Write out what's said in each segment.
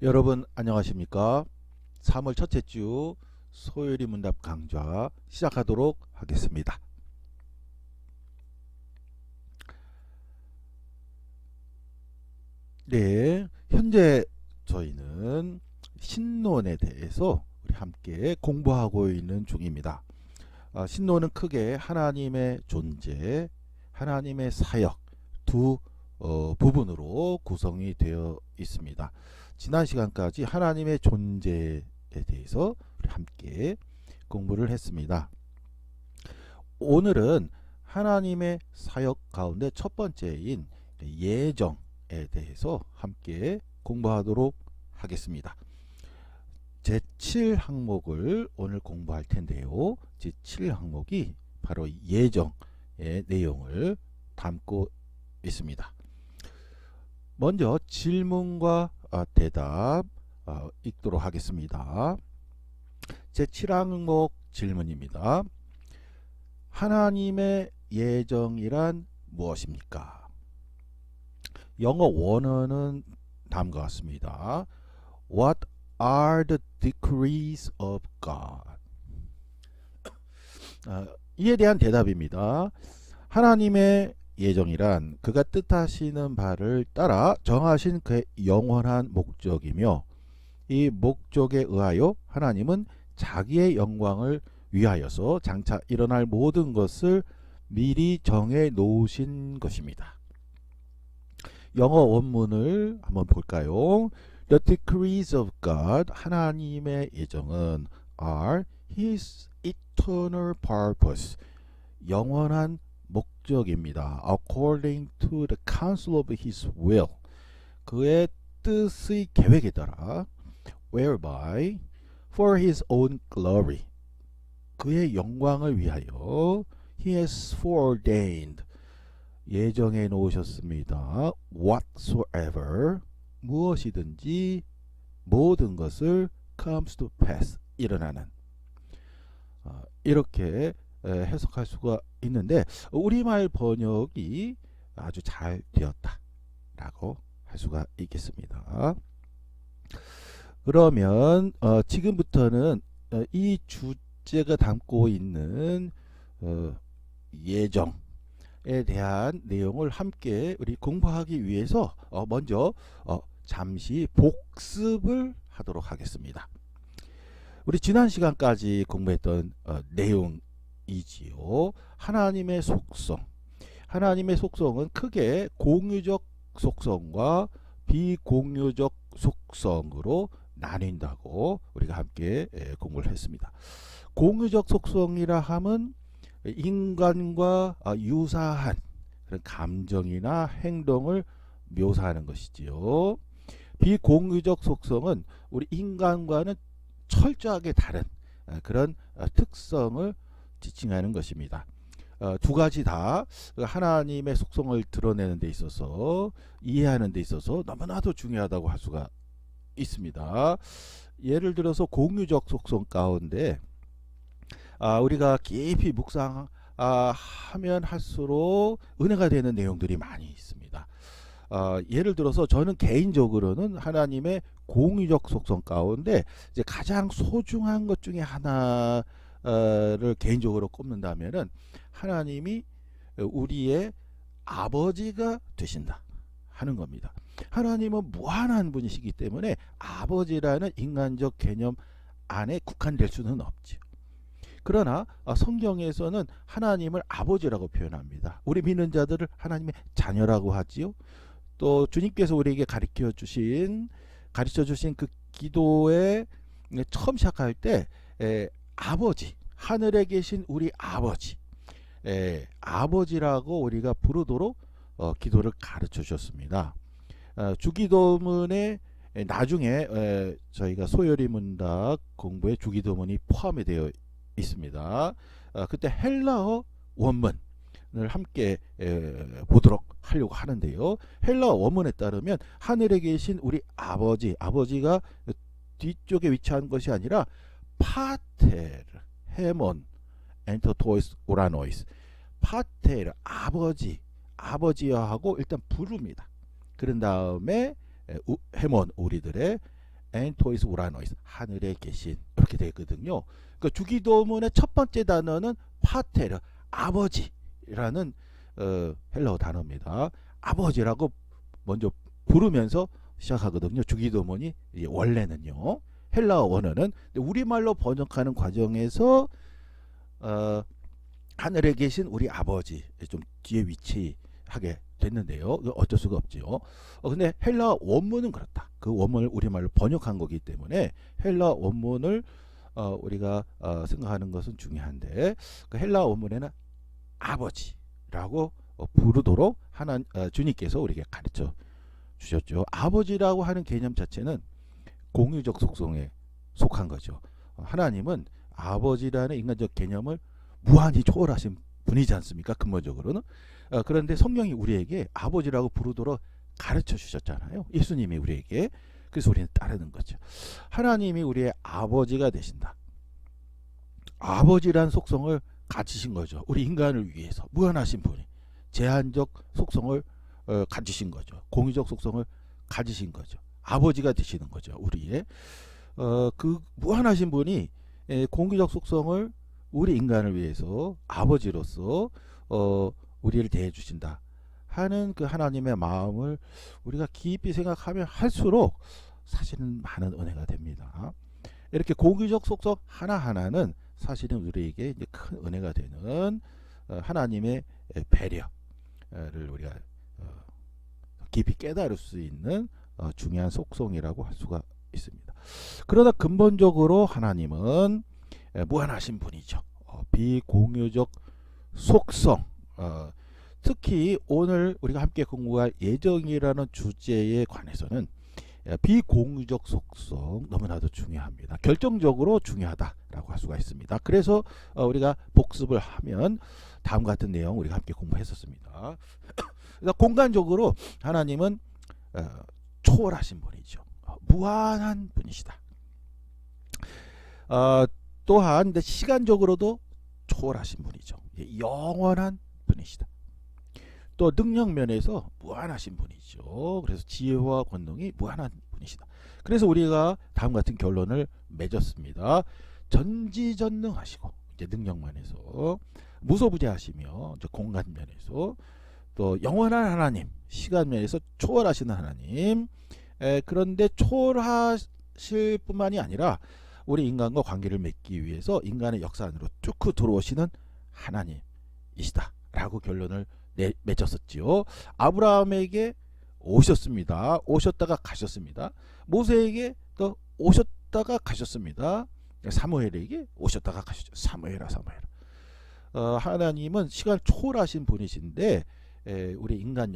여러분 안녕하십니까? 3월 첫째 주 소요리 문답 강좌 시작하도록 하겠습니다. 네, 현재 저희는 신론에 대해서 우리 함께 공부하고 있는 중입니다. 신론은 크게 하나님의 존재, 하나님의 사역 두 부분으로 구성이 되어 있습니다. 지난 시간까지 하나님의 존재에 대해서 우리 함께 공부를 했습니다. 오늘은 하나님의 사역 가운데 첫 번째인 예정에 대해서 함께 공부하도록 하겠습니다. 제7항목을 오늘 공부할 텐데요. 제7항목이 바로 예정의 내용을 담고 있습니다. 먼저 질문과 대답 읽도록 하겠습니다. 제7항목 질문입니다. 하나님의 예정이란 무엇입니까? 영어 원어는 다음과 같습니다. What are the decrees of God? 이에 대한 대답입니다. 하나님의 예정이란 그가 뜻하시는 바를 따라 정하신 그의 영원한 목적이며 이 목적에 의하여 하나님은 자기의 영광을 위하여서 장차 일어날 모든 것을 미리 정해 놓으신 것입니다. 영어 원문을 한번 볼까요? The decrees of God, 하나님의 예정은 are His eternal purpose, 영원한 목적입니다. According to the counsel of His will, 그의 뜻의 계획에 따라 whereby for His own glory, 그의 영광을 위하여 He has foreordained, 예정해 놓으셨습니다. whatsoever, 무엇이든지 모든 것을 comes to pass, 일어나는, 이렇게 해석할 수가 있는데 우리말 번역이 아주 잘 되었다 라고 할 수가 있겠습니다. 그러면 지금부터는 이 주제가 담고 있는 예정에 대한 내용을 함께 우리 공부하기 위해서 먼저 잠시 복습을 하도록 하겠습니다. 우리 지난 시간까지 공부했던 내용이지요. 하나님의 속성. 하나님의 속성은 크게 공유적 속성과 비공유적 속성으로 나뉜다고 우리가 함께 공부를 했습니다. 공유적 속성이라 함은 인간과 유사한 그런 감정이나 행동을 묘사하는 것이지요. 비공유적 속성은 우리 인간과는 철저하게 다른 그런 특성을 지칭하는 것입니다. 두 가지 다 하나님의 속성을 드러내는 데 있어서 이해하는 데 있어서 너무나도 중요하다고 할 수가 있습니다. 예를 들어서 공유적 속성 가운데 우리가 깊이 묵상하면 할수록 은혜가 되는 내용들이 많이 있습니다. 예를 들어서 저는 개인적으로는 하나님의 공유적 속성 가운데 이제 가장 소중한 것 중에 하나를 개인적으로 꼽는다면은 하나님이 우리의 아버지가 되신다 하는 겁니다. 하나님은 무한한 분이시기 때문에 아버지라는 인간적 개념 안에 국한될 수는 없죠. 그러나 성경에서는 하나님을 아버지라고 표현합니다. 우리 믿는 자들을 하나님의 자녀라고 하지요. 또 주님께서 우리에게 가르쳐 주신 그 기도에 처음 시작할 때 아버지, 하늘에 계신 우리 아버지, 아버지라고 우리가 부르도록 기도를 가르쳐 주셨습니다. 주기도문에 나중에 저희가 소요리 문답 공부에 주기도문이 포함이 되어 있습니다. 그때 헬라어 원문을 함께 보도록 하려고 하는데요. 헬라어 원문에 따르면 하늘에 계신 우리 아버지가 뒤쪽에 위치한 것이 아니라 파테르, 헤몬, 엔터토이스, 오라노이스, 파테르, 아버지여 하고 일단 부릅니다. 그런 다음에 헤몬, 우리들의 엔토이스 우라노이스, 하늘에 계신, 이렇게 되거든요. 그러니까 주기도문의 첫 번째 단어는 파테르, 아버지라는 헬라어 단어입니다. 아버지라고 먼저 부르면서 시작하거든요. 주기도문이 원래는요. 헬라어 원어는 우리말로 번역하는 과정에서 하늘에 계신 우리 아버지 좀 뒤에 위치하게 됐는데요. 어쩔 수가 없죠. 근데 헬라어 원문은 그렇다. 그 원문을 우리말로 번역한 거기 때문에 헬라어 원문을 우리가 생각하는 것은 중요한데, 그 헬라어 원문에는 아버지라고 부르도록 주님께서 우리에게 가르쳐 주셨죠. 아버지라고 하는 개념 자체는 공유적 속성에 속한 거죠. 하나님은 아버지라는 인간적 개념을 무한히 초월하신 분이지 않습니까? 근본적으로는. 그런데 성령이 우리에게 아버지라고 부르도록 가르쳐 주셨잖아요. 예수님이 우리에게. 그래서 우리는 따르는 거죠. 하나님이 우리의 아버지가 되신다. 아버지란 속성을 가지신 거죠. 우리 인간을 위해서 무한하신 분이 제한적 속성을 가지신 거죠. 공유적 속성을 가지신 거죠. 아버지가 되시는 거죠. 우리의 그 무한하신 분이 공유적 속성을 우리 인간을 위해서 아버지로서 우리를 대해 주신다 하는 그 하나님의 마음을 우리가 깊이 생각하면 할수록 사실은 많은 은혜가 됩니다. 이렇게 공유적 속성 하나하나는 사실은 우리에게 이제 큰 은혜가 되는 하나님의 배려를 우리가 깊이 깨달을 수 있는 중요한 속성이라고 할 수가 있습니다. 그러나 근본적으로 하나님은 무한하신 분이죠. 비공유적 속성, 특히 오늘 우리가 함께 공부할 예정이라는 주제에 관해서는 비공유적 속성 너무나도 중요합니다. 결정적으로 중요하다라고 할 수가 있습니다. 그래서 우리가 복습을 하면 다음과 같은 내용 우리가 함께 공부했었습니다. 그래서 공간적으로 하나님은 초월하신 분이죠. 무한한 분이시다. 또한 시간적으로도 초월하신 분이죠. 영원한 분이시다. 또 능력 면에서 무한하신 분이죠. 그래서 지혜와 권능이 무한한 분이시다. 그래서 우리가 다음 같은 결론을 맺었습니다. 전지전능하시고 이제 능력 면에서 무소부재하시며 이제 공간 면에서 또 영원한 하나님, 시간 면에서 초월하시는 하나님. 그런데 초월하실 뿐만이 아니라 우리 인간과 관계를 맺기 위해서 인간의 역사 안으로 뚫고 들어오시는 하나님이시다 라고 결론을 맺었었지요. 아브라함에게 오셨습니다. 오셨다가 가셨습니다. 모세에게 또 오셨다가 가셨습니다. 사무엘에게 오셨다가 가셨죠. 사무엘아. 하나님은 시간 초월하신 분이신데 우리 인간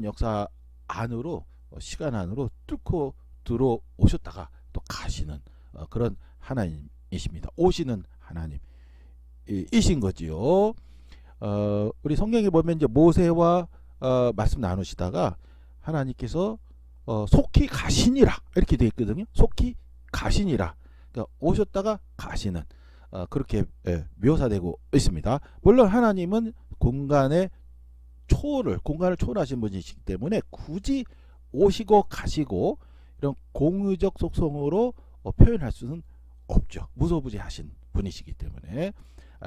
역사 안으로 시간 안으로 뚫고 들어오셨다가 또 가시는 그런 하나님이십니다. 오시는 하나님이신 거지요. 우리 성경에 보면 이제 모세와 말씀 나누시다가 하나님께서 속히 가시니라 이렇게 되어 있거든요. 속히 가시니라. 그러니까 오셨다가 가시는 그렇게 묘사되고 있습니다. 물론 하나님은 공간을 초월하신 분이시기 때문에 굳이 오시고 가시고 이런 공유적 속성으로 표현할 수는 없죠. 무소부재하신 분이시기 때문에.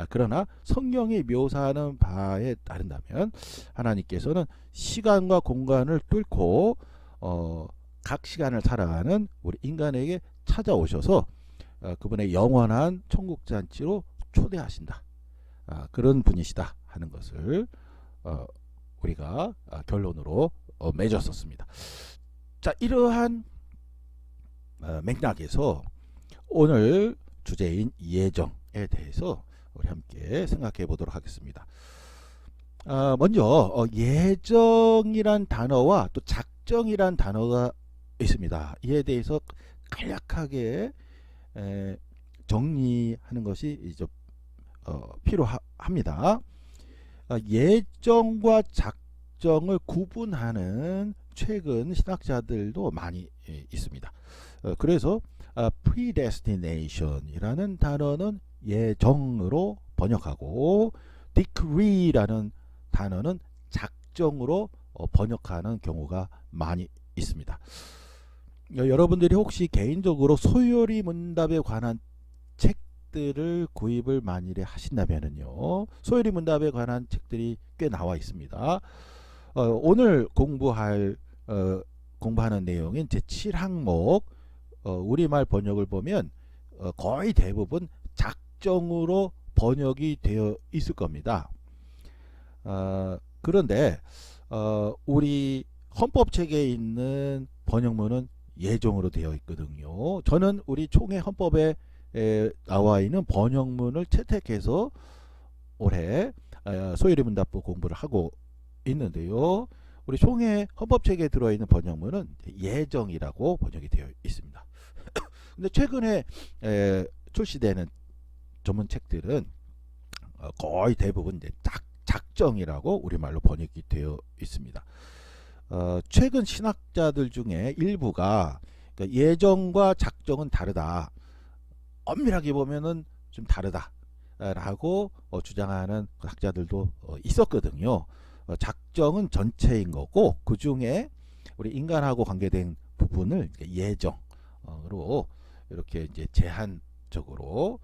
그러나 성경이 묘사하는 바에 따른다면 하나님께서는 시간과 공간을 뚫고 각 시간을 살아가는 우리 인간에게 찾아오셔서 그분의 영원한 천국잔치로 초대하신다. 그런 분이시다 하는 것을 우리가 결론으로 맺었었습니다. 자, 이러한 맥락에서 오늘 주제인 예정에 대해서 우리 함께 생각해 보도록 하겠습니다. 먼저 예정이란 단어와 또 작정이란 단어가 있습니다. 이에 대해서 간략하게 정리하는 것이 이제 필요합니다. 예정과 작정을 구분하는 최근 신학자들도 많이 있습니다. 그래서 predestination이라는 단어는 예정으로 번역하고 decree라는 단어는 작정으로 번역하는 경우가 많이 있습니다. 여러분들이 혹시 개인적으로 소요리 문답에 관한 책들을 구입을 만일에 하신다면은요, 소요리 문답에 관한 책들이 꽤 나와 있습니다. 오늘 공부하는 내용인 제 7항목 우리말 번역을 보면 거의 대부분 작정으로 번역이 되어 있을 겁니다. 그런데 우리 헌법책에 있는 번역문은 예정으로 되어 있거든요. 저는 우리 총회 헌법에 나와 있는 번역문을 채택해서 올해 소요리 문답부 공부를 하고 있는데요. 우리 총회 헌법책에 들어있는 번역문은 예정이라고 번역이 되어 있습니다. 근데 최근에 출시되는 전문책들은 거의 대부분 이제 작정이라고 우리말로 번역이 되어 있습니다. 최근 신학자들 중에 일부가 그러니까 예정과 작정은 다르다, 엄밀하게 보면은 좀 다르다라고 주장하는 학자들도 있었거든요. 작정은 전체인 거고 그 중에 우리 인간하고 관계된 부분을 예정으로 이렇게 이제 제한적으로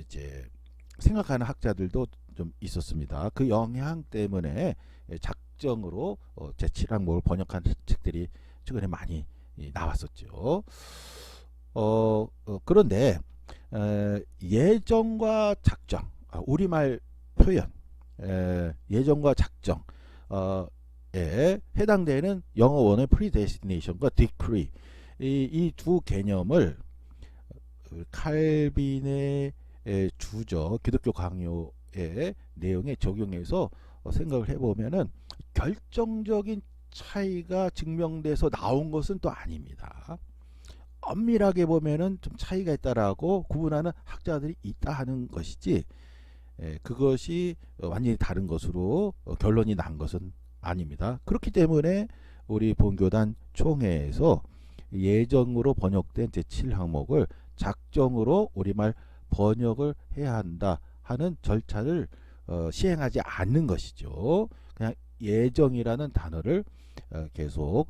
이제 생각하는 학자들도 좀 있었습니다. 그 영향 때문에 작정으로 제7항목을 번역한 책들이 최근에 많이 나왔었죠. 그런데 예정과 작정, 우리말 표현, 예정과 작정에 해당되는 영어 원어의 predestination과 decree, 이 두 개념을 칼빈의 주저 기독교 강요의 내용에 적용해서 생각을 해보면은 결정적인 차이가 증명돼서 나온 것은 또 아닙니다. 엄밀하게 보면은 좀 차이가 있다라고 구분하는 학자들이 있다 하는 것이지, 그것이 완전히 다른 것으로 결론이 난 것은 아닙니다. 그렇기 때문에 우리 본교단 총회에서 예정으로 번역된 제7항목을 작정으로 우리말 번역을 해야 한다 하는 절차를 시행하지 않는 것이죠. 그냥 예정이라는 단어를 계속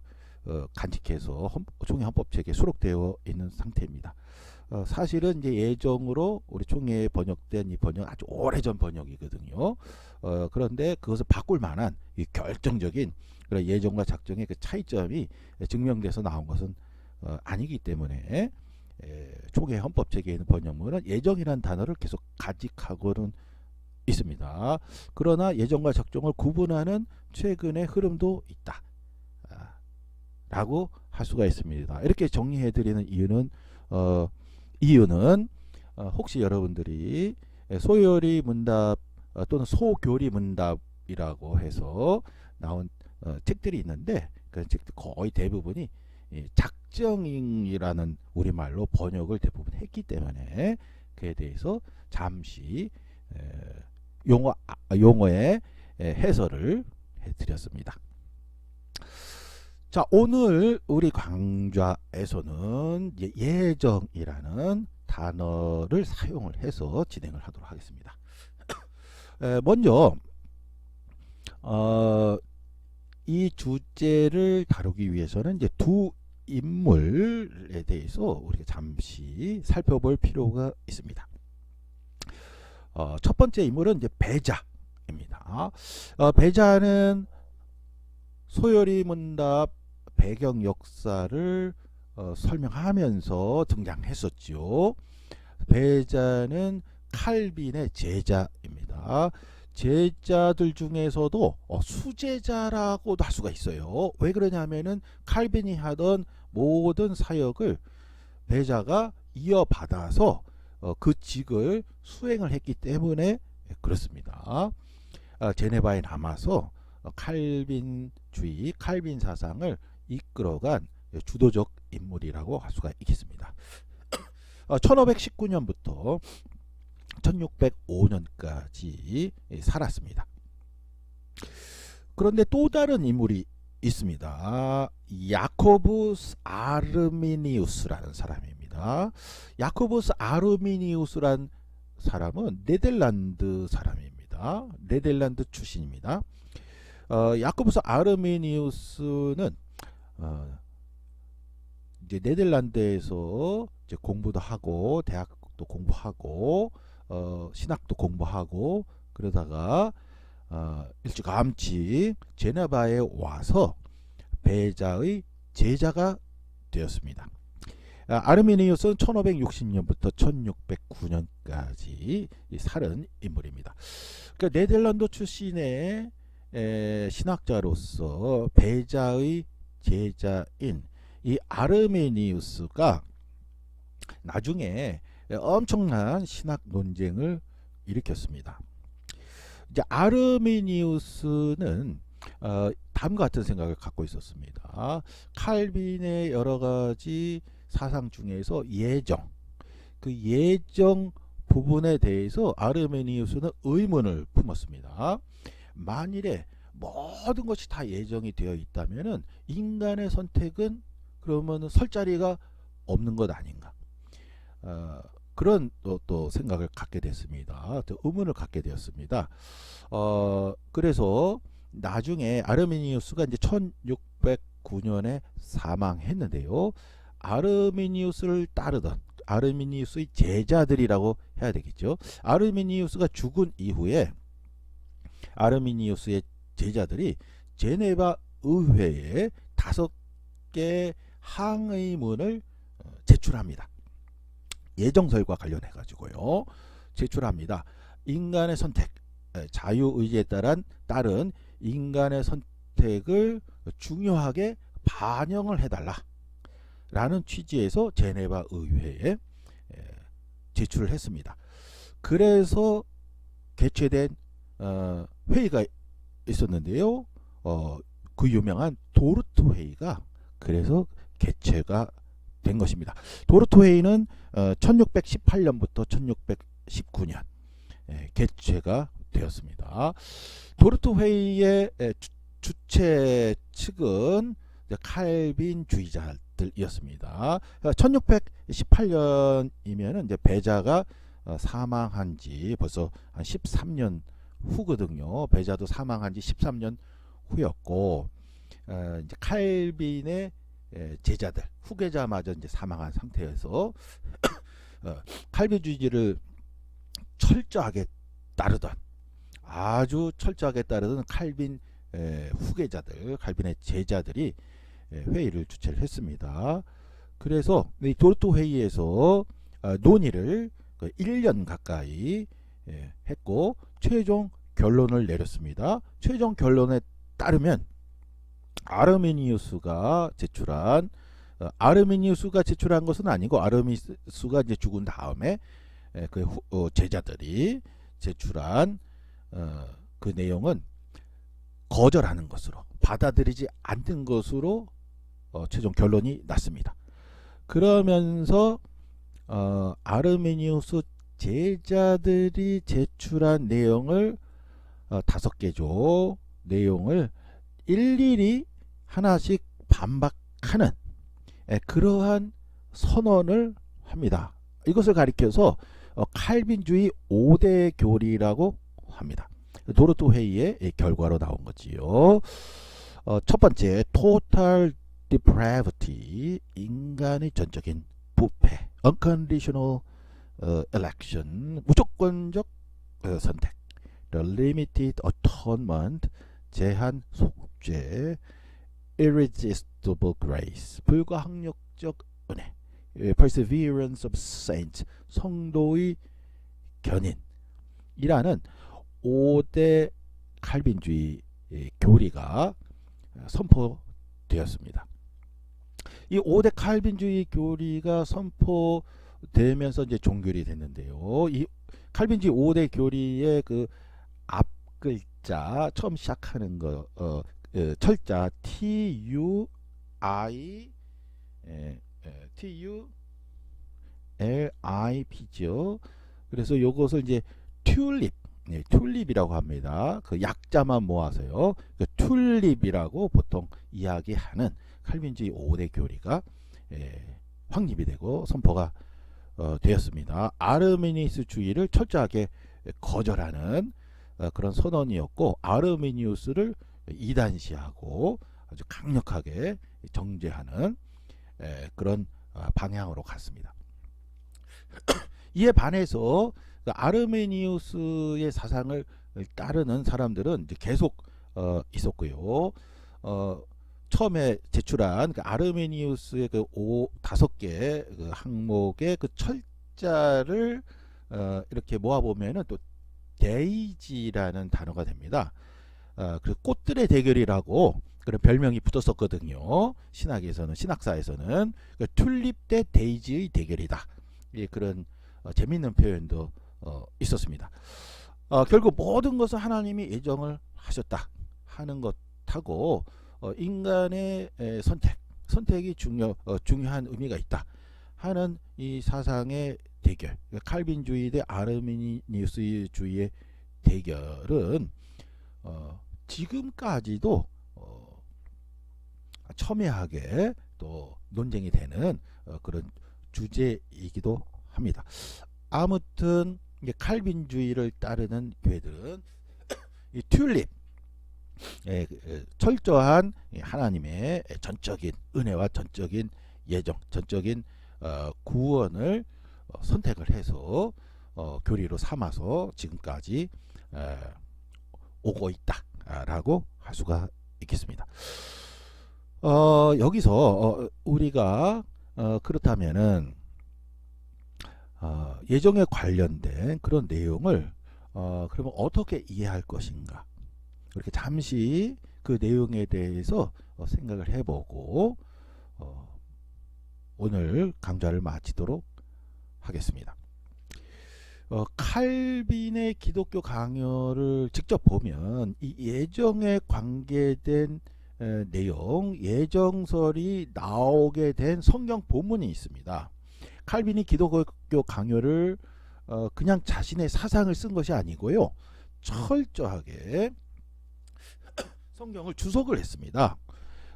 간직해서 총회 헌법책에 수록되어 있는 상태입니다. 사실은 이제 예정으로 우리 총회에 번역된 이 번역 아주 오래전 번역이거든요. 그런데 그것을 바꿀 만한 이 결정적인 그런 예정과 작정의 그 차이점이 증명돼서 나온 것은 아니기 때문에 총회 헌법책에 있는 번역문은 예정이라는 단어를 계속 간직하고는 있습니다. 그러나 예정과 작정을 구분하는 최근의 흐름도 있다 라고 할 수가 있습니다. 이렇게 정리해 드리는 이유는 혹시 여러분들이 소요리 문답 또는 소교리 문답이라고 해서 나온 책들이 있는데 그 책들 거의 대부분이 작정이라는 우리말로 번역을 대부분 했기 때문에 그에 대해서 잠시 용어의 해설을 해드렸습니다. 자, 오늘 우리 강좌에서는 예정이라는 단어를 사용을 해서 진행을 하도록 하겠습니다. 먼저 이 주제를 다루기 위해서는 이제 두 인물에 대해서 우리가 잠시 살펴볼 필요가 있습니다. 첫 번째 인물은 이제 배자입니다. 배자는 소요리 문답 배경 역사를 설명하면서 등장했었죠. 배자는 칼빈의 제자입니다. 제자들 중에서도 수제자라고도 할 수가 있어요. 왜 그러냐면은 칼빈이 하던 모든 사역을 배자가 이어받아서 그 직을 수행을 했기 때문에 그렇습니다. 제네바에 남아서 칼빈주의, 칼빈 사상을 이끌어간 주도적 인물이라고 할 수가 있겠습니다. 1519년부터 1605년까지 살았습니다. 그런데 또 다른 인물이 있습니다. 야코부스 아르미니우스라는 사람입니다. 야코부스 아르미니우스란 사람은 네덜란드 사람입니다. 네덜란드 출신입니다. 야코부스 아르미니우스는 이제 네덜란드에서 이제 공부도 하고 대학도 공부하고 신학도 공부하고 그러다가 일찌감치 제네바에 와서 베자의 제자가 되었습니다. 아르미니우스는 1560년부터 1609년까지 살은 인물입니다. 그러니까 네덜란드 출신의 신학자로서 베자의 제자인 이 아르메니우스가 나중에 엄청난 신학 논쟁을 일으켰습니다. 이제 아르메니우스는 다음과 같은 생각을 갖고 있었습니다. 칼빈의 여러 가지 사상 중에서 그 예정 부분에 대해서 아르메니우스는 의문을 품었습니다. 만일에 모든 것이 다 예정이 되어 있다면은 인간의 선택은 그러면 설 자리가 없는 것 아닌가? 그런 또 생각을 갖게 됐습니다. 또 의문을 갖게 되었습니다. 그래서 나중에 아르메니우스가 이제 1609년에 사망했는데요. 아르메니우스를 따르던 아르메니우스의 제자들이라고 해야 되겠죠. 아르메니우스가 죽은 이후에 아르메니우스의 제자들이 제네바 의회에 5개 항의문을 제출합니다. 예정설과 관련해 가지고요. 제출합니다. 인간의 선택, 자유의지에 따른 인간의 선택을 중요하게 반영을 해달라 라는 취지에서 제네바 의회에 제출을 했습니다. 그래서 개최된 회의가 있었는데요. 그 유명한 도르트 회의가 그래서 개최가 된 것입니다. 도르트 회의는 1618년부터 1619년 개최가 되었습니다. 도르트 회의의 주최 측은 칼빈주의자들이었습니다. 1618년이면은 이제 베자가 사망한 지 벌써 한 13년 후거든요. 베자도 사망한 지 13년 후였고, 이제 칼빈의 제자들, 후계자마저 이제 사망한 상태에서 칼빈주의를 철저하게 따르던, 아주 철저하게 따르던 칼빈 후계자들, 칼빈의 제자들이 회의를 주최를 했습니다. 그래서 이 도르트 회의에서 논의를 1년 가까이 했고 최종 결론을 내렸습니다. 최종 결론에 따르면 아르메니우스가 제출한 것은 아니고 아르메니우스가 이제 죽은 다음에 그 제자들이 제출한 그 내용은 거절하는 것으로, 받아들이지 않는 것으로 최종 결론이 났습니다. 그러면서 아르메니우스 제자들이 제출한 내용을 5개조 내용을 일일이 하나씩 반박하는 그러한 선언을 합니다. 이것을 가리켜서 칼빈주의 5대 교리라고 합니다. 도르트 회의의 결과로 나온 거지요. 첫 번째, total depravity, 인간의 전적인 부패, unconditional election, 무조건적 선택, the limited atonement, 제한 속죄, irresistible grace, 불가항력적 은혜, perseverance of saints, 성도의 견인이라는 5대 칼빈주의 교리가 선포되었습니다. 이 5대 칼빈주의 교리가 선포되면서 이제 종결이 됐는데요. 이 칼빈주의 5대 교리의 그 앞 글자 처음 시작하는 거 철자 TULIP죠. 그래서 이것을 이제 튤립이라고 합니다. 그 약자만 모아서요. 그 튤립이라고 보통 이야기하는 칼빈주의 5대 교리가 확립이 되고 선포가 되었습니다. 아르메니우스주의를 철저하게 거절하는 그런 선언이었고, 아르메니우스를 이단시하고 아주 강력하게 정죄하는 그런 방향으로 갔습니다. 이에 반해서 그 아르메니우스의 사상을 따르는 사람들은 이제 계속 있었고요. 처음에 제출한 그 아르메니우스의 그 5개 그 항목의 그 철자를 이렇게 모아 보면은 또 데이지라는 단어가 됩니다. 그 꽃들의 대결이라고 그런 별명이 붙었었거든요. 신학에서는, 신학사에서는 그 튤립 대 데이지의 대결이다. 그런 재미있는 표현도 있었습니다. 결국 모든 것은 하나님이 예정을 하셨다 하는 것하고 인간의 선택이 중요한 의미가 있다 하는 이 사상의 대결, 칼빈주의 대 아르미니우스주의의 대결은 지금까지도 첨예하게 또 논쟁이 되는 그런 주제이기도 합니다. 아무튼 칼빈주의를 따르는 교회들은 이 튤립, 철저한 하나님의 전적인 은혜와 전적인 예정, 전적인 구원을 선택을 해서 교리로 삼아서 지금까지 오고 있다라고 할 수가 있겠습니다. 여기서 우리가 그렇다면은 예정에 관련된 그런 내용을 그러면 어떻게 이해할 것인가, 이렇게 잠시 그 내용에 대해서 생각을 해보고 오늘 강좌를 마치도록 하겠습니다. 칼빈의 기독교 강요를 직접 보면 이 예정에 관계된 내용, 예정설이 나오게 된 성경 본문이 있습니다. 칼빈이 기독교 강요를 그냥 자신의 사상을 쓴 것이 아니고요, 철저하게 성경을 주석을 했습니다.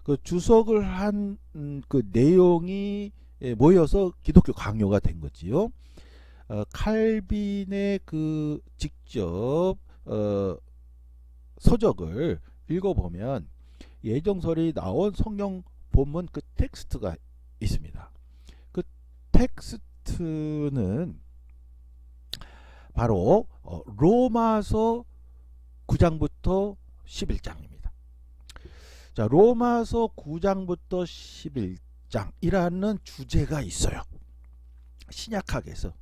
그 주석을 한 그 내용이 모여서 기독교 강요가 된 거지요. 칼빈의 그 직접 서적을 읽어보면 예정설이 나온 성경 본문 그 텍스트가 있습니다. 그 텍스트는 바로 로마서 9장부터 11장입니다. 자, 로마서 9장부터 11장이라는 주제가 있어요. 신약학에서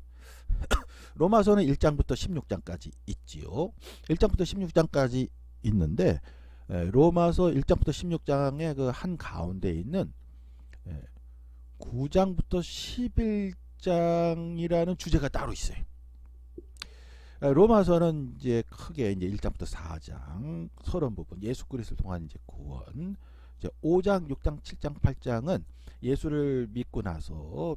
로마서는 1장부터 16장까지 있지요. 1장부터 16장까지 있는데 로마서 1장부터 16장의 그 한 가운데 있는 9장부터 11장이라는 주제가 따로 있어요. 로마서는 이제 크게 이제 1장부터 4장 서론 부분, 예수 그리스도를 통한 이제 구원. 이제 5장, 6장, 7장, 8장은 예수를 믿고 나서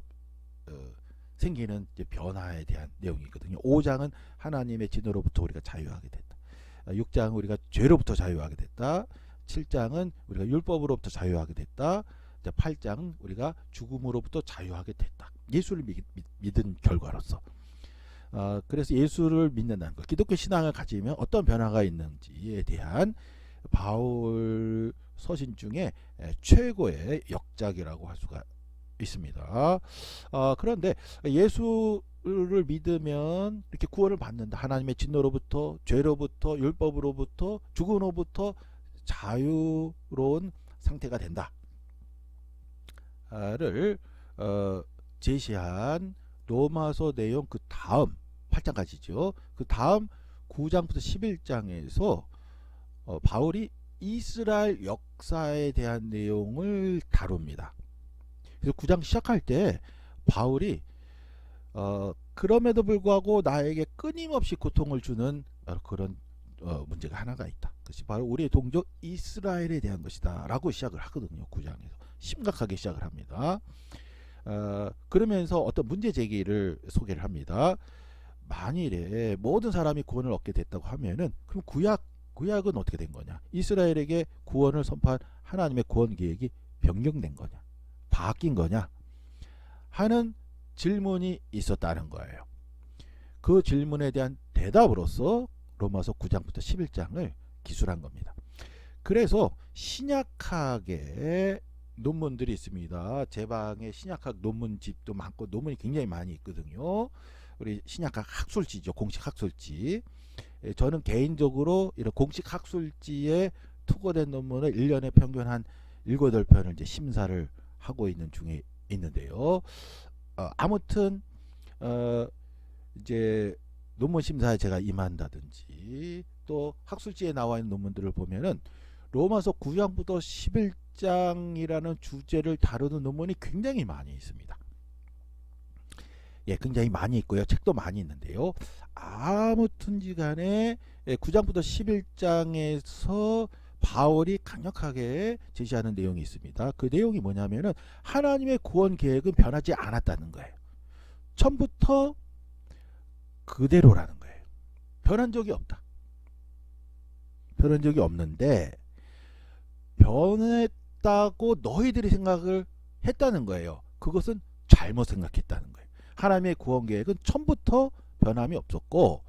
생기는 이제 변화에 대한 내용이거든요. 5장은 하나님의 진노로부터 우리가 자유하게 됐다. 6장은 우리가 죄로부터 자유하게 됐다. 7장은 우리가 율법으로부터 자유하게 됐다. 8장은 우리가 죽음으로부터 자유하게 됐다. 예수를 믿은 결과로서. 그래서 예수를 믿는다는 것, 기독교 신앙을 가지면 어떤 변화가 있는지에 대한 바울 서신 중에 최고의 역작이라고 할 수가 있습니다. 그런데 예수를 믿으면 이렇게 구원을 받는다. 하나님의 진노로부터, 죄로부터, 율법으로부터, 죽음으로부터 자유로운 상태가 된다를 제시한 로마서 내용 그 다음 8장까지죠. 그 다음 9장부터 11장에서 바울이 이스라엘 역사에 대한 내용을 다룹니다. 그래서 9장 시작할 때 바울이 그럼에도 불구하고 나에게 끊임없이 고통을 주는 그런 문제가 하나가 있다. 그것이 바로 우리의 동족 이스라엘에 대한 것이다 라고 시작을 하거든요. 9장에서 심각하게 시작을 합니다. 그러면서 어떤 문제 제기를 소개를 합니다. 만일에 모든 사람이 구원을 얻게 됐다고 하면은 그럼 구약은 어떻게 된 거냐? 이스라엘에게 구원을 선포한 하나님의 구원 계획이 변경된 거냐? 바뀐 거냐? 하는 질문이 있었다는 거예요. 그 질문에 대한 대답으로서 로마서 9장부터 11장을 기술한 겁니다. 그래서 신약학의 논문들이 있습니다. 제 방에 신약학 논문집도 많고 논문이 굉장히 많이 있거든요. 우리 신약학 학술지죠. 공식 학술지. 저는 개인적으로 이런 공식 학술지에 투고된 논문을 1년에 평균 한 7, 8편을 이제 심사를 하고 있는 중에 있는데요. 아무튼 이제 논문 심사에 제가 임한다든지 또 학술지에 나와 있는 논문들을 보면은 로마서 9장부터 11장이라는 주제를 다루는 논문이 굉장히 많이 있습니다. 예, 굉장히 많이 있고요. 책도 많이 있는데요. 아무튼지 간에 9장부터 11장에서 바울이 강력하게 제시하는 내용이 있습니다. 그 내용이 뭐냐면은 하나님의 구원 계획은 변하지 않았다는 거예요. 처음부터 그대로라는 거예요. 변한 적이 없다. 변한 적이 없는데 변했다고 너희들이 생각을 했다는 거예요. 그것은 잘못 생각했다는 거예요. 하나님의 구원 계획은 처음부터 변함이 없었고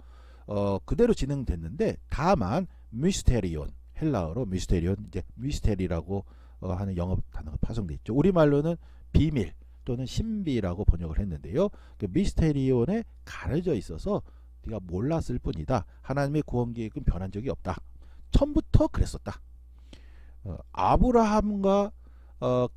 그대로 진행됐는데 다만 미스테리온, 헬라어로 미스테리온, 이제 미스테리라고 하는 영어 단어가 파송돼 있죠. 우리말로는 비밀 또는 신비라고 번역을 했는데요. 그 미스테리온에 가려져 있어서 네가 몰랐을 뿐이다. 하나님의 구원 계획은 변한 적이 없다. 처음부터 그랬었다. 아브라함과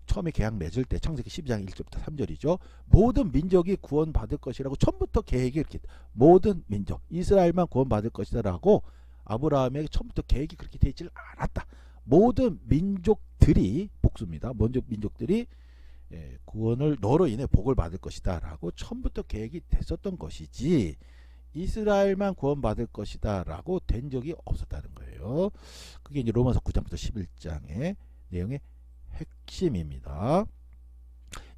처음에 계약 맺을 때 창세기 12장 1절부터 3절이죠. 모든 민족이 구원받을 것이라고 처음부터 계획이 이렇게 모든 민족 이스라엘만 구원받을 것이다라고 아브라함에게 처음부터 계획이 그렇게 되어 있지 않았다. 모든 민족들이 복수입니다. 모든 민족들이 구원을 너로 인해 복을 받을 것이다 라고 처음부터 계획이 됐었던 것이지 이스라엘만 구원받을 것이다 라고 된 적이 없었다는 거예요. 그게 이제 로마서 9장부터 11장의 내용의 핵심입니다.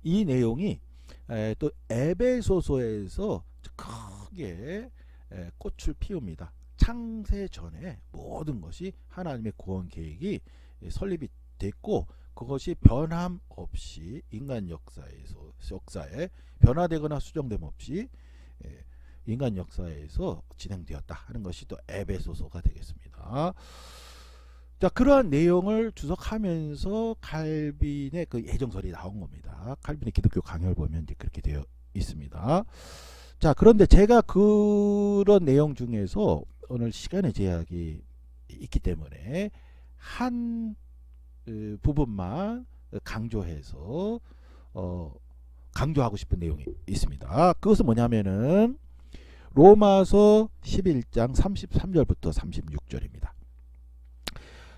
이 내용이 또 에베소서에서 크게 꽃을 피웁니다. 창세 전에 모든 것이 하나님의 구원 계획이 설립이 됐고 그것이 변함없이 인간 역사에 변화되거나 수정됨 없이 인간 역사에서 진행되었다 하는 것이 또 에베소서가 되겠습니다. 자, 그러한 내용을 주석하면서 칼빈의 그 예정설이 나온 겁니다. 칼빈의 기독교 강요를 보면 이제 그렇게 되어 있습니다. 자, 그런데 제가 그런 내용 중에서 오늘 시간의 제약이 있기 때문에 한 부분만 강조해서 강조하고 싶은 내용이 있습니다. 그것은 뭐냐면은 로마서 11장 33절부터 36절입니다.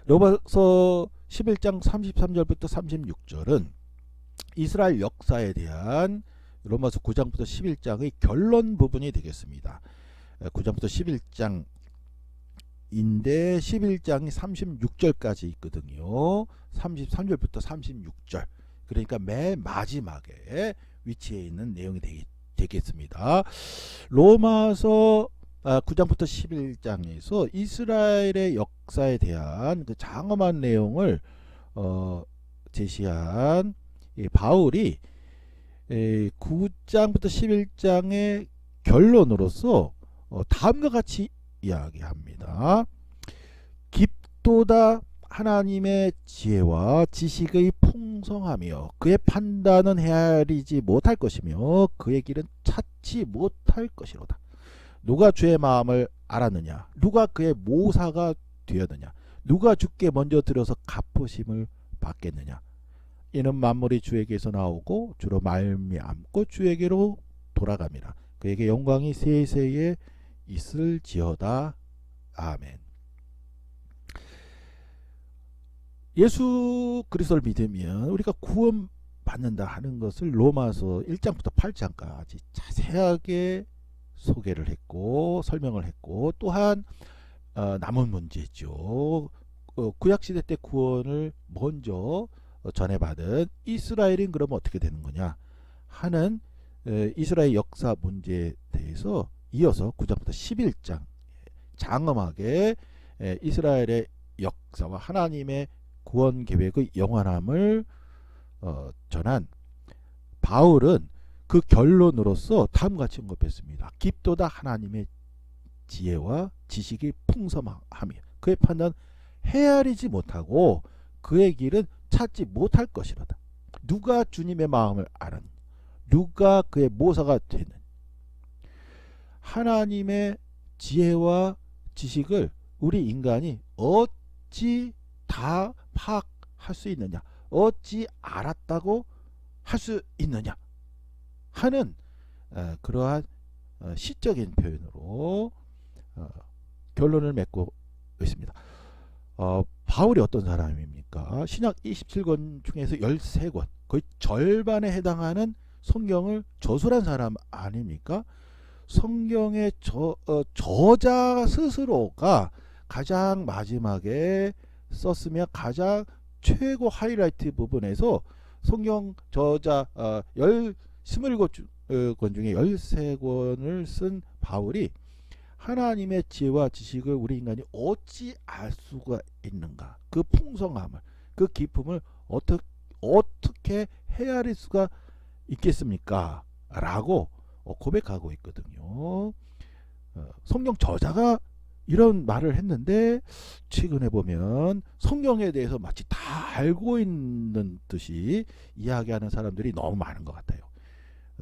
로마서 11장 33절부터 36절은 이스라엘 역사에 대한 로마서 9장부터 11장의 결론 부분이 되겠습니다. 9장부터 11장인데 11장이 36절까지 있거든요. 33절부터 36절. 그러니까 맨 마지막에 위치해 있는 내용이 되겠습니다. 로마서 9장부터 11장에서 이스라엘의 역사에 대한 그 장엄한 내용을 제시한 바울이 9장부터 11장의 결론으로서 다음과 같이 이야기합니다. 깊도다 하나님의 지혜와 지식의 풍성하며 그의 판단은 헤아리지 못할 것이며 그의 길은 찾지 못할 것이로다. 누가 주의 마음을 알았느냐? 누가 그의 모사가 되었느냐? 누가 주께 먼저 들어서 갚으심을 받겠느냐? 이는 만물이 주에게서 나오고 주로 말미암고 주에게로 돌아갑니다. 그에게 영광이 세세에 있을지어다. 아멘. 예수 그리스도를 믿으면 우리가 구원받는다 하는 것을 로마서 1장부터 8장까지 자세하게 소개를 했고 설명을 했고 또한 남은 문제죠. 구약시대 때 구원을 먼저 전해받은 이스라엘인 그러면 어떻게 되는 거냐 하는 이스라엘 역사 문제에 대해서 이어서 9장부터 11장 장엄하게 이스라엘의 역사와 하나님의 구원 계획의 영원함을 전한 바울은 그 결론으로서 다음과 같이 언급했습니다. 깊도다 하나님의 지혜와 지식이 풍성함이 그의 판단 헤아리지 못하고 그의 길은 찾지 못할 것이로다. 누가 주님의 마음을 알았느냐? 누가 그의 모사가 되느냐? 하나님의 지혜와 지식을 우리 인간이 어찌 다 파악할 수 있느냐? 어찌 알았다고 할 수 있느냐? 하는 그러한 시적인 표현으로 결론을 맺고 있습니다. 바울이 어떤 사람입니까? 신약 27권 중에서 13권, 거의 절반에 해당하는 성경을 저술한 사람 아닙니까? 성경의 저자 스스로가 가장 마지막에 썼으며 가장 최고 하이라이트 부분에서 성경 저자 27권 중에 13권을 쓴 바울이 하나님의 지혜와 지식을 우리 인간이 어찌 알 수가 있는가? 그 풍성함을, 그 기품을 어떻게 헤아릴 수가 있겠습니까? 라고 고백하고 있거든요. 성경 저자가 이런 말을 했는데 최근에 보면 성경에 대해서 마치 다 알고 있는 듯이 이야기하는 사람들이 너무 많은 것 같아요.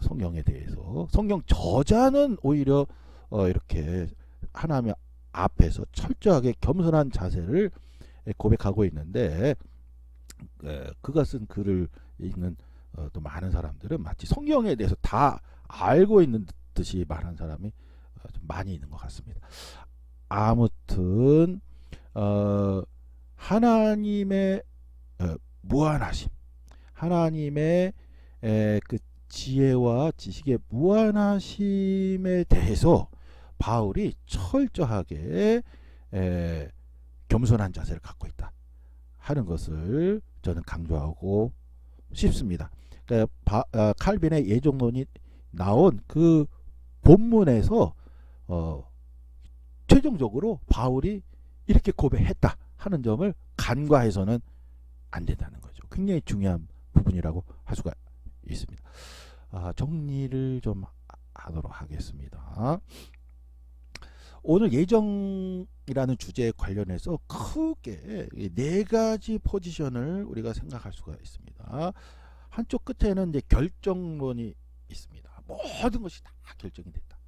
성경에 대해서. 성경 저자는 오히려 이렇게 하나님 앞에서 철저하게 겸손한 자세를 고백하고 있는데 그가 쓴 글을 읽는 또 많은 사람들은 마치 성경에 대해서 다 알고 있는 듯이 말하는 사람이 좀 많이 있는 것 같습니다. 아무튼 하나님의 무한하심, 하나님의 그 지혜와 지식의 무한하심에 대해서 바울이 철저하게 겸손한 자세를 갖고 있다 하는 것을 저는 강조하고 싶습니다. 그러니까 칼빈의 예정론이 나온 그 본문에서 최종적으로 바울이 이렇게 고백했다 하는 점을 간과해서는 안 된다는 거죠. 굉장히 중요한 부분이라고 할 수가 있습니다. 정리를 좀 하도록 하겠습니다. 오늘 예정이라는 주제에 관련해서 크게 네 가지 포지션을 우리가 생각할 수가 있습니다. 한쪽 끝에는 이제 결정론이 있습니다. 모든 것이 다 결정이 됐다.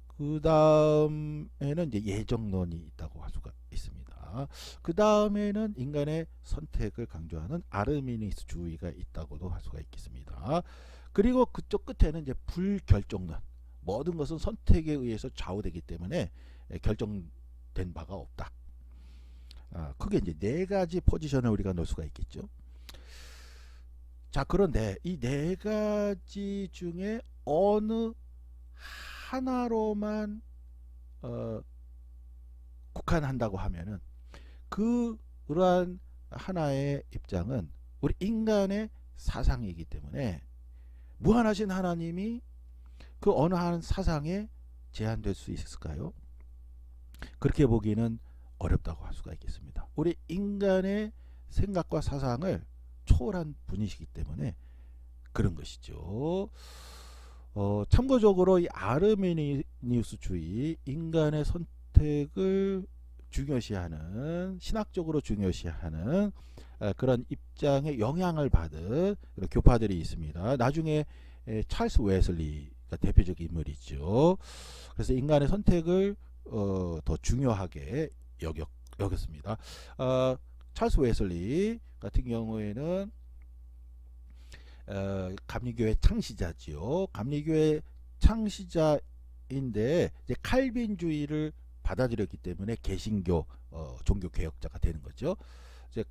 그 다음에는 이제 예정론이 있다고 할 수가 있습니다. 그 다음에는 인간의 선택을 강조하는 아르미니스주의가 있다고도 할 수가 있겠습니다. 그리고 그쪽 끝에는 이제 불결정론. 모든 것은 선택에 의해서 좌우되기 때문에 결정된 바가 없다. 크게 이제 네 가지 포지션을 우리가 넣을 수가 있겠죠. 자, 그런데 이 네 가지 중에 어느 하나로만 국한한다고 하면은 그러한 하나의 입장은 우리 인간의 사상이기 때문에 무한하신 하나님이 그 어느 한 사상에 제한될 수 있을까요? 그렇게 보기는 어렵다고 할 수가 있겠습니다. 우리 인간의 생각과 사상을 초월한 분이시기 때문에 그런 것이죠. 참고적으로 이 아르미니우스주의, 인간의 선택을 중요시하는, 신학적으로 중요시하는 그런 입장에 영향을 받은 그런 교파들이 있습니다. 나중에 찰스 웨슬리가 대표적인 인물이죠. 그래서 인간의 선택을 더 중요하게 여겼습니다. 찰스 웨슬리 같은 경우에는 감리교회 창시자지요. 감리교회 창시자인데 이제 칼빈주의를 받아들였기 때문에 개신교 종교 개혁자가 되는 거죠. 이제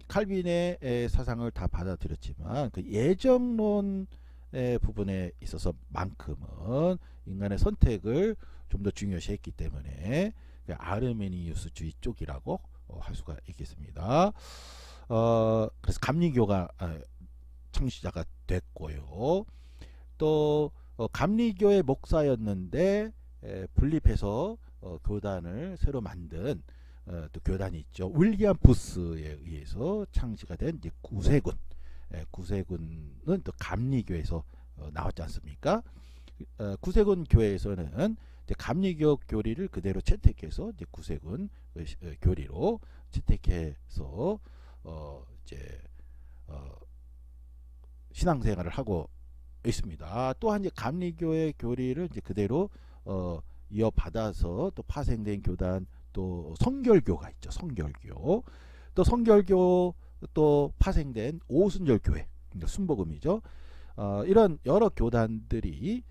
칼빈의 사상을 다 받아들였지만 그 예정론의 부분에 있어서만큼은 인간의 선택을 좀 더 중요시했기 때문에 아르메니우스주의 쪽이라고 할 수가 있겠습니다. 그래서 감리교가 창시자가 됐고요. 또 감리교의 목사였는데 분립해서 교단을 새로 만든 또 교단이 있죠. 윌리엄 부스에 의해서 창시가 된 이제 구세군. 구세군은 또 감리교에서 나왔지 않습니까? 구세군 교회에서는 이제 감리교 교리를 그대로 채택해서 이제 구세군 교리로 채택해서 이제 신앙생활을 하고 있습니다. 또한 이제 감리교의 교리를 이제 그대로 이어받아서 또 파생된 교단, 또 성결교가 있죠. 성결교. 또 성결교 또 파생된 오순절 교회, 순복음이죠. 이런 여러 교단들이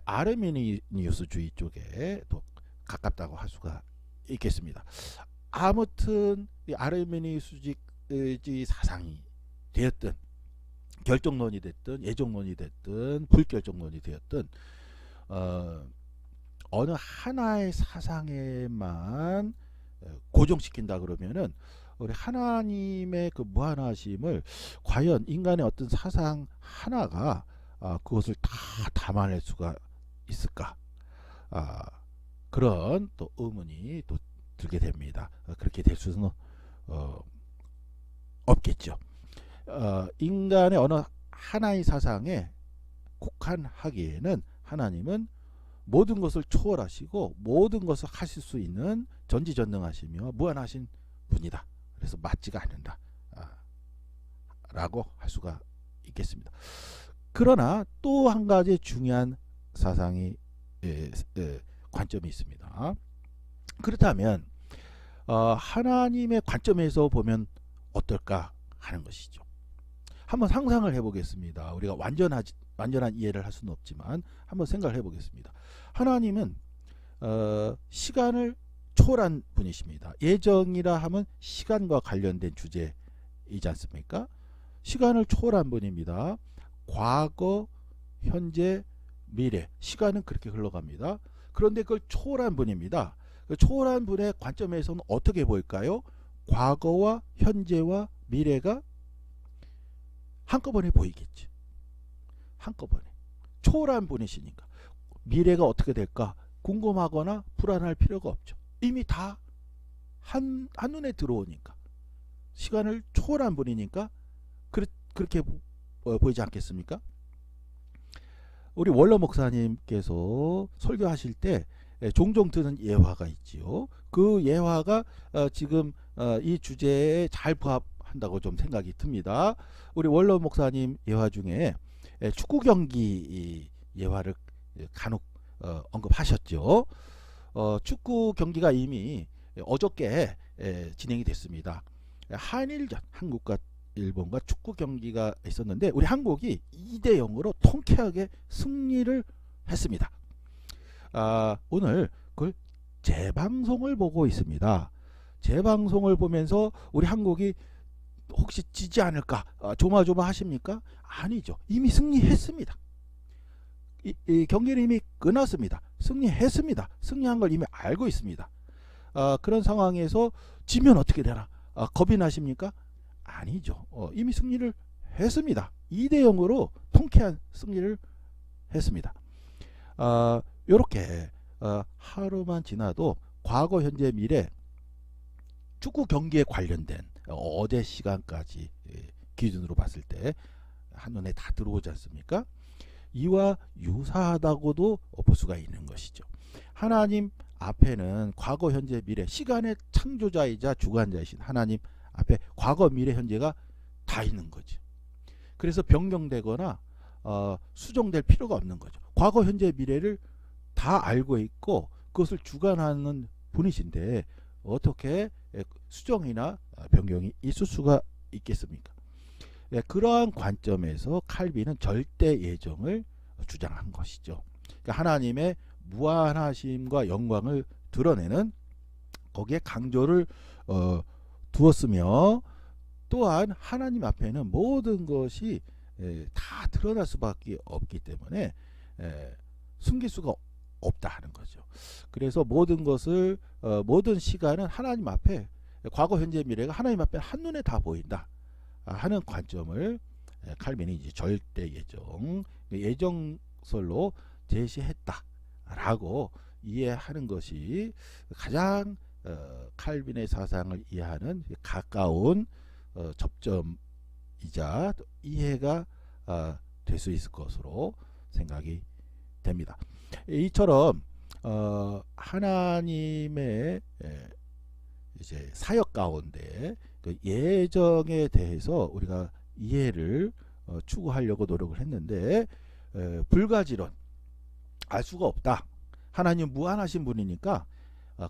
아르메니우스주의 쪽에 또 가깝다고 할 수가 있겠습니다. 아무튼 이 아르메니우스주의 사상이 되었든 결정론이 됐든 예정론이 됐든 불결정론이 되었든 어느 하나의 사상에만 고정시킨다 그러면은 우리 하나님의 그 무한하심을 과연 인간의 어떤 사상 하나가 그것을 다 담아낼 수가 있을까? 그런 또 의문이 또 들게 됩니다. 그렇게 될 수는 없겠죠. 인간의 어느 하나의 사상에 국한하기에는 하나님은 모든 것을 초월하시고 모든 것을 하실 수 있는 전지전능하시며 무한하신 분이다. 그래서 맞지가 않는다 라고 할 수가 있겠습니다. 그러나 또 한 가지 중요한 사상이 관점이 있습니다. 그렇다면 하나님의 관점에서 보면 어떨까 하는 것이죠. 한번 상상을 해보겠습니다. 우리가 완전한 이해를 할 수는 없지만 한번 생각을 해보겠습니다. 하나님은 시간을 초월한 분이십니다. 예정이라 하면 시간과 관련된 주제이지 않습니까? 시간을 초월한 분입니다. 과거, 현재, 미래, 시간은 그렇게 흘러갑니다. 그런데 그걸 초월한 분입니다. 그 초월한 분의 관점에서는 어떻게 보일까요? 과거와 현재와 미래가 한꺼번에 보이겠지. 한꺼번에. 초월한 분이시니까. 미래가 어떻게 될까? 궁금하거나 불안할 필요가 없죠. 이미 다 한눈에 들어오니까. 시간을 초월한 분이니까 그렇게 보이지 않겠습니까? 우리 원로 목사님께서 설교하실 때 종종 드는 예화가 있지요. 그 예화가 지금 이 주제에 잘 부합한다고 좀 생각이 듭니다. 우리 원로 목사님 예화 중에 축구 경기 예화를 간혹 언급하셨죠. 축구 경기가 이미 어저께 진행이 됐습니다. 한일전, 한국과 일본과 축구 경기가 있었는데 우리 한국이 2대 0으로 통쾌하게 승리를 했습니다. 오늘 그걸 재방송을 보고 있습니다. 재방송을 보면서 우리 한국이 혹시 지지 않을까 조마조마하십니까? 아니죠. 이미 승리했습니다. 이 경기는 이미 끝났습니다. 승리했습니다. 승리한 걸 이미 알고 있습니다. 그런 상황에서 지면 어떻게 되나? 겁이 나십니까? 아니죠. 이미 승리를 했습니다. 2대 0으로 통쾌한 승리를 했습니다. 이렇게 하루만 지나도 과거, 현재, 미래 축구 경기에 관련된 어제 시간까지 기준으로 봤을 때 한눈에 다 들어오지 않습니까? 이와 유사하다고도 볼 수가 있는 것이죠. 하나님 앞에는 과거, 현재, 미래, 시간의 창조자이자 주관자이신 하나님 앞에 과거, 미래, 현재가 다 있는 거죠. 그래서 변경되거나 수정될 필요가 없는 거죠. 과거, 현재, 미래를 다 알고 있고 그것을 주관하는 분이신데 어떻게 수정이나 변경이 있을 수가 있겠습니까? 그러한 관점에서 칼빈은 절대 예정을 주장한 것이죠. 그러니까 하나님의 무한하심과 영광을 드러내는 거기에 강조를 두었으며 또한 하나님 앞에는 모든 것이 다 드러날 수밖에 없기 때문에 숨길 수가 없다 하는 거죠. 그래서 모든 것을 모든 시간은 하나님 앞에 과거, 현재, 미래가 하나님 앞에 한눈에 다 보인다 하는 관점을 칼빈이 이제 절대 예정설로 제시했다라고 이해하는 것이 가장 칼빈의 사상을 이해하는 가까운 접점이자 이해가 될 수 있을 것으로 생각이 됩니다. 이처럼 하나님의 이제 사역 가운데 그 예정에 대해서 우리가 이해를 추구하려고 노력을 했는데 불가지론 알 수가 없다. 하나님 무한하신 분이니까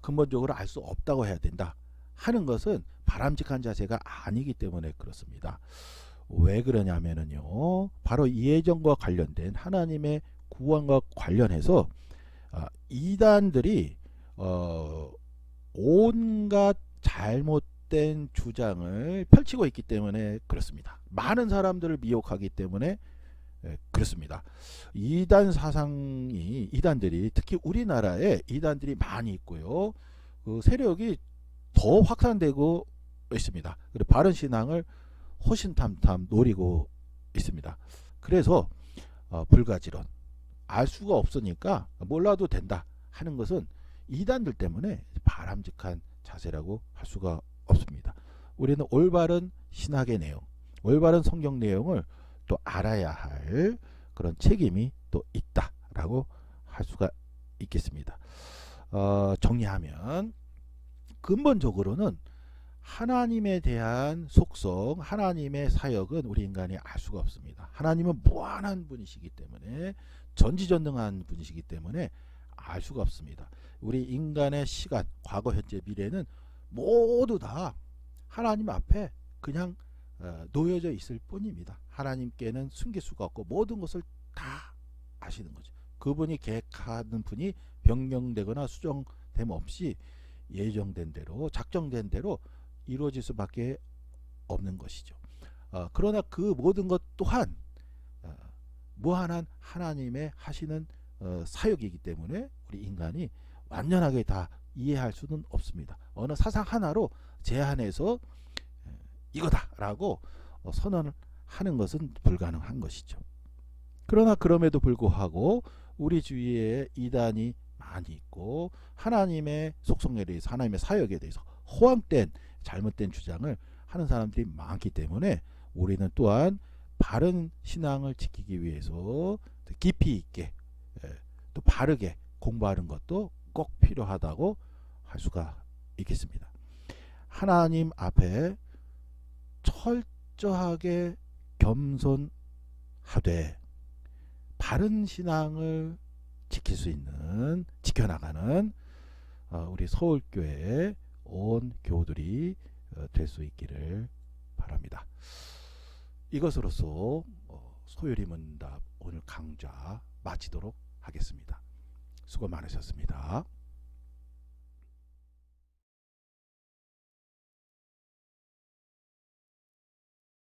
근본적으로 알 수 없다고 해야 된다 하는 것은 바람직한 자세가 아니기 때문에 그렇습니다. 왜 그러냐면은요, 바로 예정과 관련된 하나님의 구원과 관련해서 이단들이 온갖 잘못된 주장을 펼치고 있기 때문에 그렇습니다. 많은 사람들을 미혹하기 때문에 그렇습니다. 이단 사상이, 이단들이 특히 우리나라에 이단들이 많이 있고요. 그 세력이 더 확산되고 있습니다. 그리고 바른 신앙을 호신탐탐 노리고 있습니다. 그래서 불가지론, 알 수가 없으니까 몰라도 된다 하는 것은 이단들 때문에 바람직한 자세라고 할 수가 없습니다. 우리는 올바른 신학의 내용, 올바른 성경 내용을 또 알아야 할 그런 책임이 또 있다라고 할 수가 있겠습니다. 정리하면 근본적으로는 하나님에 대한 속성, 하나님의 사역은 우리 인간이 알 수가 없습니다. 하나님은 무한한 분이시기 때문에, 전지전능한 분이시기 때문에 알 수가 없습니다. 우리 인간의 시간, 과거, 현재, 미래는 모두 다 하나님 앞에 그냥 놓여져 있을 뿐입니다. 하나님께는 숨길 수가 없고 모든 것을 다 아시는 거죠. 그분이 계획하는 분이 변경되거나 수정됨 없이 예정된 대로, 작정된 대로 이루어질 수밖에 없는 것이죠. 그러나 그 모든 것 또한 무한한 하나님의 하시는 사역이기 때문에 우리 인간이 완전하게 다 이해할 수는 없습니다. 어느 사상 하나로 제한해서 이거다라고 선언을 하는 것은 불가능한 것이죠. 그러나 그럼에도 불구하고 우리 주위에 이단이 많이 있고 하나님의 속성에 대해서, 하나님의 사역에 대해서 허황된 잘못된 주장을 하는 사람들이 많기 때문에 우리는 또한 바른 신앙을 지키기 위해서 깊이 있게 또 바르게 공부하는 것도 꼭 필요하다고 할 수가 있겠습니다. 하나님 앞에 철저하게 겸손하되 바른 신앙을 지킬 수 있는, 지켜나가는 우리 서울교회의 온 교우들이 될 수 있기를 바랍니다. 이것으로서 소요리 문답 오늘 강좌 마치도록 하겠습니다. 수고 많으셨습니다.